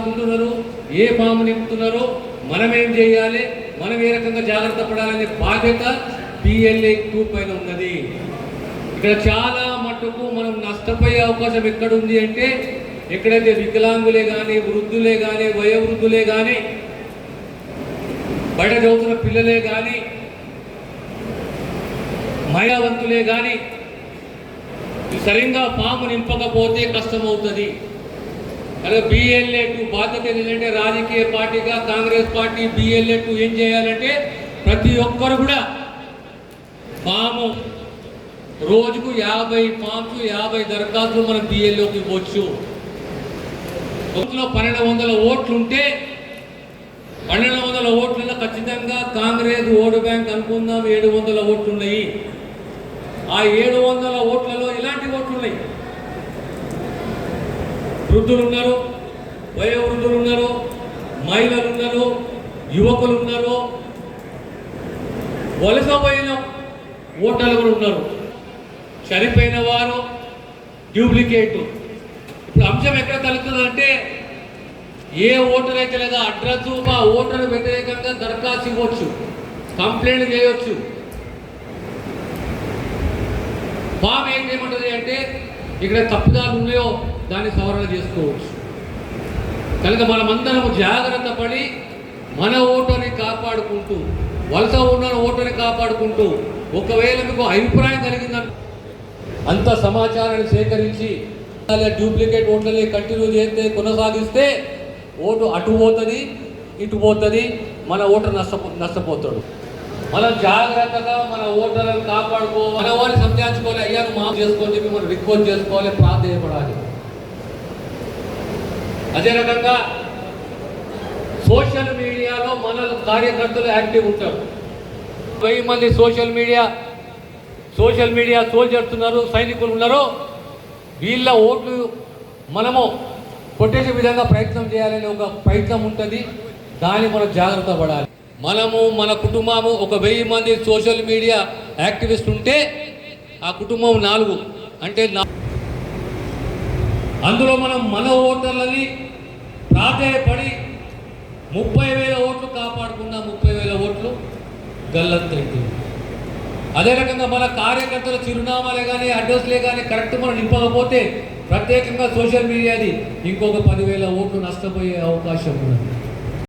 రాసుకుంటున్నారు, ఏ form నింపుతున్నారో, మనం ఏం చేయాలి, మనం ఏ రకంగా జాగ్రత్త పడాలనే బాధ్యత PLA 2 పైన ఉన్నది. ఇక్కడ చాలా మట్టుకు మనం నష్టపోయే అవకాశం ఎక్కడుంది అంటే, ఎక్కడైతే వికలాంగులే కానీ, వృద్ధులే కానీ, వయోవృద్ధులే కానీ, బయట చదువుతున్న పిల్లలే కానీ, మహిళావంతులే కానీ సరిగ్గా ఫామ్ నింపకపోతే కష్టమవుతుంది. అలాగే BLA 2 బాధ్యత ఏంటంటే, రాజకీయ పార్టీగా కాంగ్రెస్ పార్టీ BLA 2 ఏం చేయాలంటే, ప్రతి ఒక్కరు కూడా ఫాము రోజుకు 50 ఫామ్స్ 50 దరఖాస్తులు మనం BLAకి ఇవ్వచ్చు. 1200 ఓట్లు ఉంటే 1200 ఓట్లలో ఖచ్చితంగా కాంగ్రెస్ ఓటు బ్యాంక్ అనుకుందాం 700 ఓట్లు ఉన్నాయి. ఆ 700 ఓట్లలో ఇలాంటి ఓట్లు ఉన్నాయి. వృద్ధులు ఉన్నారు, వయోవృద్ధులు ఉన్నారు, మహిళలు ఉన్నారు, యువకులు ఉన్నారు, వలసపోయిన ఓటర్లు కూడా ఉన్నారు, చనిపోయిన వారు, డూప్లికేట్. ఇప్పుడు అంశం ఎక్కడ తగ్గుతుందంటే, ఏ ఓటర్ అయితే లేదా అడ్రస్ ఆ ఓటర్ వ్యతిరేకంగా దరఖాస్తు ఇవ్వచ్చు, కంప్లైంట్ చేయవచ్చు. ఫామ్ ఏం చేయమంటుంది అంటే, ఇక్కడ తప్పుదాలు ఉన్నాయో దాన్ని సవరణ చేసుకోవచ్చు. కనుక మనమందరం జాగ్రత్త పడి మన ఓటుని కాపాడుకుంటూ, వలస ఉన్న ఓటుని కాపాడుకుంటూ, ఒకవేళ మీకు అభిప్రాయం కలిగిందంటే అంత సమాచారాన్ని సేకరించి డూప్లికేట్ ఓట్లని కంటిన్యూ చేస్తే, కొనసాగిస్తే ఓటు అటు పోతుంది, ఇటు పోతుంది, మన ఓటర్ నష్టపోతాడు. మనం జాగ్రత్తగా మన ఓటర్లను కాపాడుకోవాలి, మన వారిని సంజాయించుకోవాలి. అయ్యా మాఫ్ చేసుకొని చెప్పి మనం రిక్వెస్ట్ చేసుకోవాలి, ప్రార్థయపడాలి. అదే రకంగా సోషల్ మీడియాలో మన కార్యకర్తలు యాక్టివ్ ఉంటారు. 1000 మంది సోషల్ మీడియా సోల్జర్స్ ఉన్నారు, సైనికులు ఉన్నారు. వీళ్ళ ఓట్లు మనము కొట్టేసే విధంగా ప్రయత్నం చేయాలని ఒక ప్రయత్నం ఉంటుంది. దాన్ని మనం జాగ్రత్త పడాలి. మనము మన కుటుంబము ఒక 1000 మంది సోషల్ మీడియా యాక్టివిస్ట్ ఉంటే ఆ కుటుంబం 4 అంటే అందులో మనం మన ఓటర్లని ప్రాధేయపడి 30,000 ఓట్లు కాపాడుకున్న 30,000 ఓట్లు గల్లంతైంది. అదే రకంగా మన కార్యకర్తల చిరునామాలే కానీ అడ్రస్లే కానీ కరెక్ట్ మనం నింపకపోతే ప్రత్యేకంగా సోషల్ మీడియాది ఇంకొక 10,000 ఓట్లు నష్టపోయే అవకాశం ఉన్నది.